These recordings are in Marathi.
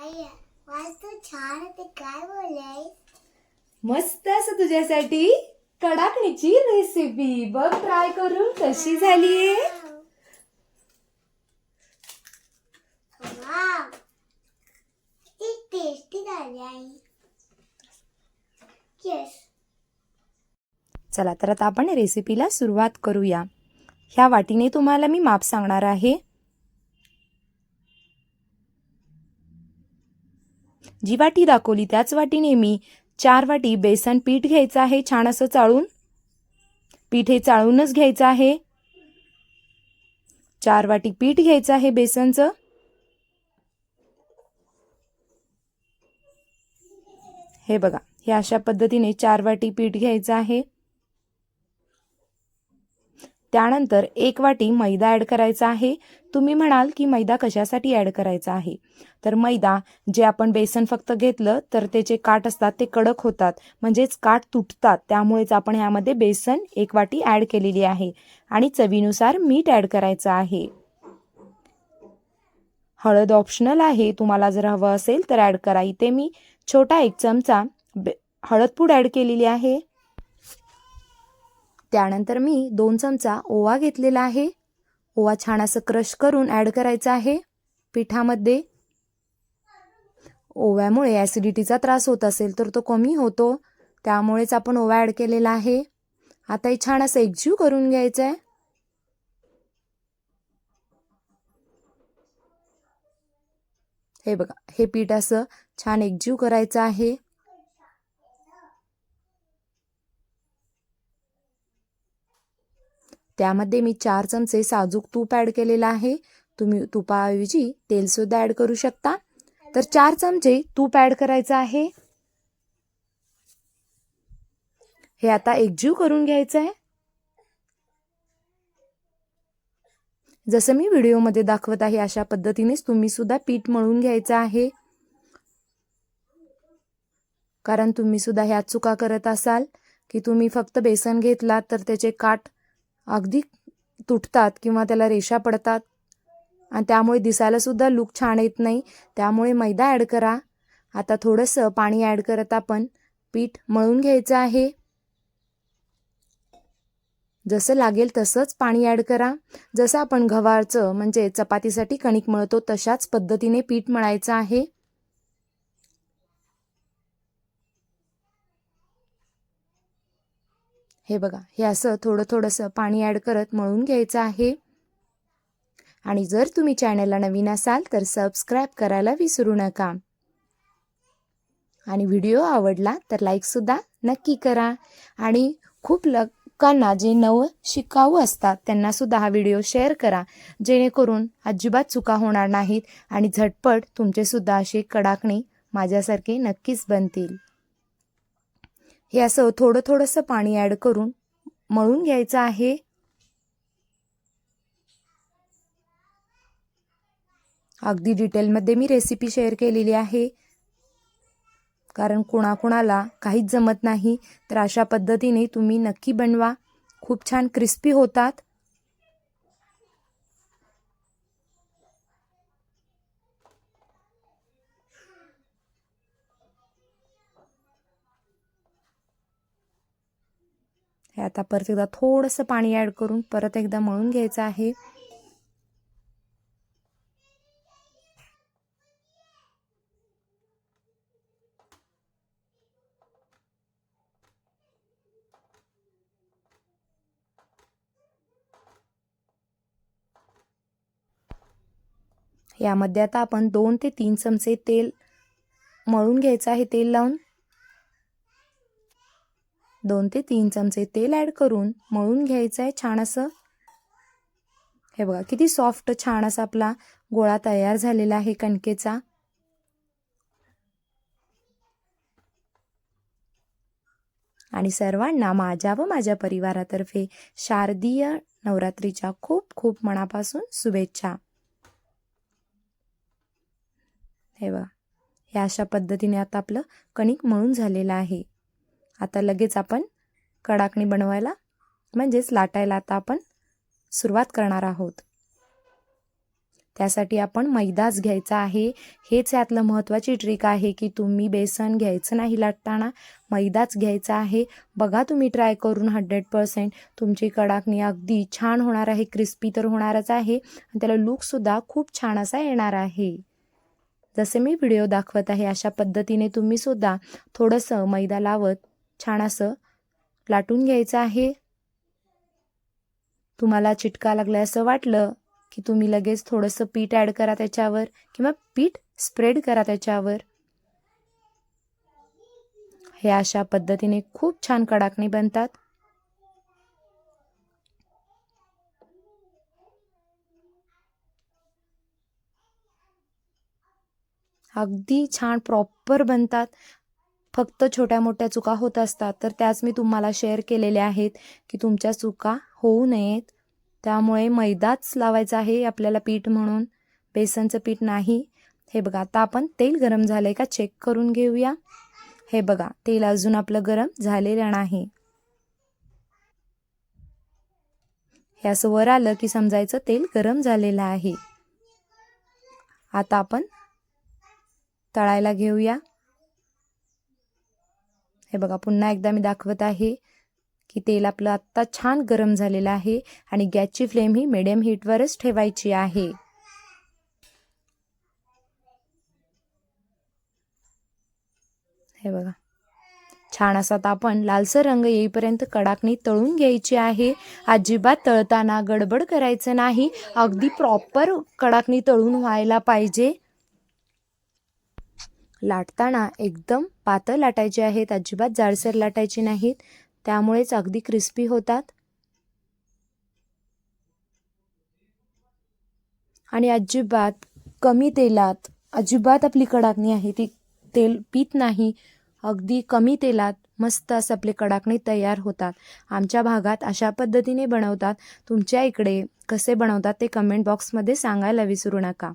तू छान ते काय बोलाय? मस्त असं तुझ्यासाठी कडाकणीची रेसिपी बघ, ट्राय करून कशी झालीये. वाव, किती टेस्टी झाली आई. येस. चला तर आता आपण रेसिपीला सुरुवात करूया. ह्या वाटीने तुम्हाला मी माप सांगणार आहे. जी वाटी दाखवली त्याच वाटीने मी 4 वाटी बेसन पीठ घ्यायचं आहे. छान असं चाळून, पीठ हे चाळूनच घ्यायचं आहे. 4 वाटी पीठ घ्यायचं आहे बेसनचं. हे बघा, हे अशा पद्धतीने 4 वाटी पीठ घ्यायचं आहे. त्यानंतर 1 वाटी मैदा ॲड करायचा आहे. तुम्ही म्हणाल की मैदा कशासाठी ॲड करायचा आहे, तर मैदा जे आपण बेसन फक्त घेतलं तर त्याचे काठ असतात ते कडक होतात, म्हणजेच काठ तुटतात. त्यामुळेच आपण ह्यामध्ये बेसन 1 वाटी ॲड केलेली आहे. आणि चवीनुसार मीठ ॲड करायचं आहे. हळद ऑप्शनल आहे, तुम्हाला जर हवं असेल तर ॲड करा. इथे मी छोटा 1 चमचा हळद पूड ॲड केलेली आहे. त्यानंतर मी 2 चमचा ओवा घेतलेला आहे. ओवा छान असं क्रश करून ॲड करायचा आहे पिठामध्ये. ओव्यामुळे ॲसिडिटीचा त्रास होत असेल तर तो कमी होतो, त्यामुळेच आपण ओवा ॲड केलेला आहे. आता हे छान असं एकजीव करून घ्यायचं आहे. हे बघा, हे पीठ असं छान एकजीव करायचं आहे. त्यामध्ये मी 4 चमचे साजूक तूप ॲड केलेलं आहे. तुम्ही तुपाऐवजी तेल सुद्धा ॲड करू शकता. तर 4 चमचे तूप ॲड करायचं आहे. हे आता एकजीव करून घ्यायचं आहे. जसं मी व्हिडिओमध्ये दाखवत आहे अशा पद्धतीनेच तुम्ही सुद्धा पीठ मळून घ्यायचं आहे. कारण तुम्ही सुद्धा ह्या चुका करत असाल की तुम्ही फक्त बेसन घेतलात तर त्याचे काठ अगदी तुटतात किंवा त्याला रेषा पडतात आणि त्यामुळे दिसायला सुद्धा लुक छान येत नाही. त्यामुळे मैदा ॲड करा. आता थोडंसं पाणी ॲड करत आपण पीठ मळून घ्यायचं आहे. जसं लागेल तसंच पाणी ॲड करा. जसं आपण गव्हाचं म्हणजे चपातीसाठी कणिक मळतो तशाच पद्धतीने पीठ मळायचं आहे. हे बघा, हे असं थोडंसं पाणी ॲड करत मळून घ्यायचं आहे. आणि जर तुम्ही चॅनलला नवीन असाल तर सबस्क्राईब करायला विसरू नका. आणि व्हिडिओ आवडला तर लाईकसुद्धा नक्की करा. आणि खूप लोकांना जे नवं शिकाऊ असतात त्यांनासुद्धा हा व्हिडिओ शेअर करा, जेणेकरून अजिबात चुका होणार नाहीत आणि झटपट तुमचेसुद्धा असे कडाकणी माझ्यासारखे नक्कीच बनतील. हे असं थोडंसं पाणी ॲड करून मळून घ्यायचं आहे. अगदी डिटेलमध्ये मी रेसिपी शेअर केलेली आहे, कारण कोणाकोणाला काहीच जमत नाही. तर अशा पद्धतीने तुम्ही नक्की बनवा, खूप छान क्रिस्पी होतात. हे आता परत एकदा थोडंसं पाणी ॲड करून परत एकदा मळून घ्यायचं आहे. यामध्ये आता आपण 2 ते 3 चमचे तेल मळून घ्यायचं आहे. तेल लावून 2 ते 3 चमचे तेल ॲड करून मळून घ्यायचं आहे छान असं. हे बघा, किती सॉफ्ट छान असा आपला गोळा तयार झालेला आहे कणकेचा. आणि सर्वांना माझ्या व माझ्या परिवारातर्फे शारदीय नवरात्रीच्या खूप खूप मनापासून शुभेच्छा. हे बघा, हे अशा पद्धतीने आता आपलं कणिक मळून झालेलं आहे. आता लगेच आपण कडाकणी बनवायला म्हणजेच लाटायला आता आपण सुरुवात करणार आहोत. त्यासाठी आपण मैदाच घ्यायचा आहे. हेच यातलं महत्त्वाची ट्रिक आहे की तुम्ही बेसन घ्यायचं नाही लाटताना, मैदाच घ्यायचा आहे. बघा तुम्ही ट्राय करून 100% तुमची कडाकणी अगदी छान होणार आहे, क्रिस्पी तर होणारच आहे आणि त्याला लुकसुद्धा खूप छान असा येणार आहे. जसे मी व्हिडिओ दाखवत आहे अशा पद्धतीने तुम्हीसुद्धा थोडंसं मैदा लावत छान असं लाटून घ्यायचं आहे. तुम्हाला चिटका लागला असं वाटलं की तुम्ही लगेच थोडंसं पीठ ॲड करा त्याच्यावर किंवा पीठ स्प्रेड करा त्याच्यावर. हे अशा पद्धतीने खूप छान कडाकणी बनतात. अगदी छान प्रॉपर बनतात. फक्त छोट्या मोठ्या चुका होत असतात तर त्याच मी तुम्हाला शेअर केलेल्या आहेत की तुमच्या चुका होऊ नयेत. त्यामुळे मैदाच लावायचा आहे आपल्याला पीठ म्हणून, बेसनचं पीठ नाही. हे बघा आता आपण तेल गरम झालंय का चेक करून घेऊया. हे बघा तेल अजून आपलं गरम झालेलं नाही. हे असं वर आलं की समजायचं तेल गरम झालेलं आहे. आता आपण तळायला घेऊया. हे बघा पुन्हा एकदा मी दाखवत आहे की तेल आपलं आत्ता छान गरम झालेलं आहे आणि गॅसची फ्लेम ही मिडियम हीटवरच ठेवायची आहे. हे बघा छान असा आता आपण लालसर रंग येईपर्यंत कडाकणी तळून घ्यायची आहे. अजिबात तळताना गडबड करायचं नाही, अगदी प्रॉपर कडाकणी तळून व्हायला पाहिजे. लाटताना एकदम पातळ लाटायचे आहेत, अजिबात जाडसर लाटायची नाहीत, त्यामुळेच अगदी क्रिस्पी होतात. आणि अजिबात कमी तेलात अजिबात आपली कडाकणी आहे ती तेल पीत नाही. अगदी कमी तेलात मस्त असं आपले कडाकणी तयार होतात. आमच्या भागात अशा पद्धतीने बनवतात. तुमच्या इकडे कसे बनवतात ते कमेंट बॉक्समध्ये सांगायला विसरू नका.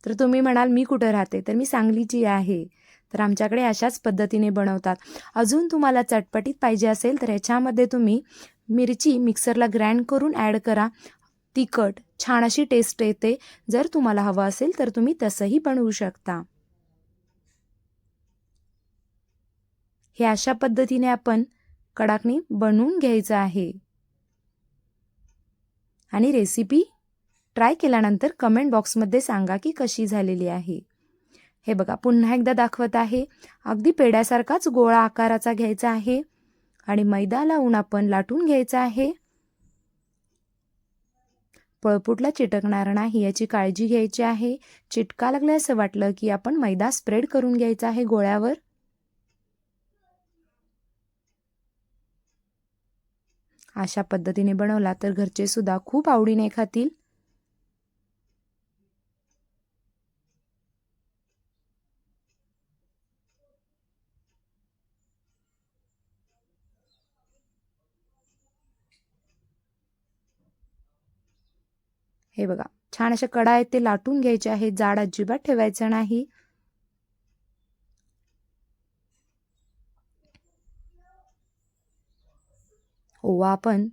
तर तुम्ही म्हणाल मी कुठं राहते, तर मी सांगलीची आहे. तर आमच्याकडे अशाच पद्धतीने बनवतात. अजून तुम्हाला चटपटीत पाहिजे असेल तर ह्याच्यामध्ये तुम्ही मिरची मिक्सरला ग्राइंड करून ॲड करा. तिखट छान अशी टेस्ट येते. जर तुम्हाला हवं असेल तर तुम्ही तसंही बनवू शकता. हे अशा पद्धतीने आपण कडाकणी बनवून घ्यायचं आहे. आणि रेसिपी ट्राय केल्यानंतर कमेंट बॉक्समध्ये सांगा की कशी झालेली आहे. हे बघा पुन्हा एकदा दाखवत आहे. अगदी पेड्यासारखाच गोळा आकाराचा घ्यायचा आहे आणि मैदा लावून आपण लाटून घ्यायचा आहे. पळपुटला चिटकणार नाही याची काळजी घ्यायची आहे. चिटका लागला असं वाटलं की आपण मैदा स्प्रेड करून घ्यायचा आहे गोळ्यावर. अशा पद्धतीने बनवला तर घरचे सुद्धा खूप आवडीने खातील. हे बघा छान अशा कडा आहेत ते लाटून घ्यायचे आहेत, जाड अजिबात ठेवायचं नाही. ओवा आपण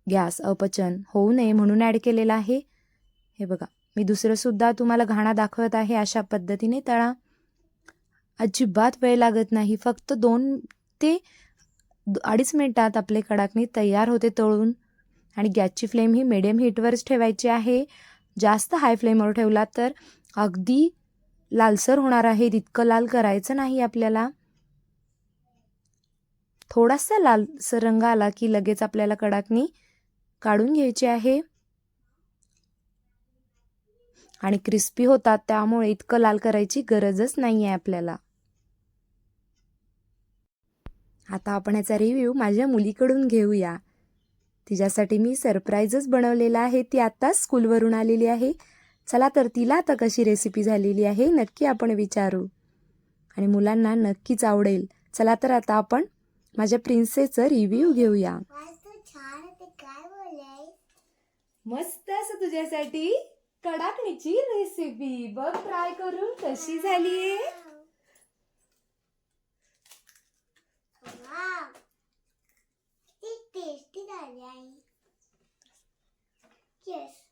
गॅस अपचन होऊ नये म्हणून ॲड केलेला आहे. हे बघा मी दुसरं सुद्धा तुम्हाला घाणा दाखवत आहे. अशा पद्धतीने तळा. अजिबात वेळ लागत नाही, फक्त 2 ते 2.5 मिनिटात आपले कडाकणी तयार होते तळून. आणि गॅसची फ्लेम ही मिडियम हीटवरच ठेवायची आहे. जास्त हाय फ्लेमवर ठेवला तर अगदी लालसर होणार आहे. तितकं लाल करायचं नाही आपल्याला. थोडासा लालसर रंग आला की लगेच आपल्याला कडाकणी काढून घ्यायची आहे. आणि क्रिस्पी होतात त्यामुळे इतकं लाल करायची गरजच नाही आहे आपल्याला. आता आपण याचा रिव्ह्यू माझ्या मुलीकडून घेऊया. तिच्यासाठी मी सरप्राईजच बनवलेला आहे. ती आत्ताच स्कूलवरून आलेली आहे. चला तर तिला आता कशी रेसिपी झालेली आहे नक्की आपण विचारू आणि मुलांना नक्कीच आवडेल. चला तर आता आपण माझ्या प्रिन्सेसचा रिव्ह्यू घेऊया. आज तू छान ते काय बोललाय? मस्त असं तुझ्यासाठी कडाकणीची रेसिपी बघ ट्राय करून कशी झालीये. वाव, ती टेस्टी झाली आई. येस.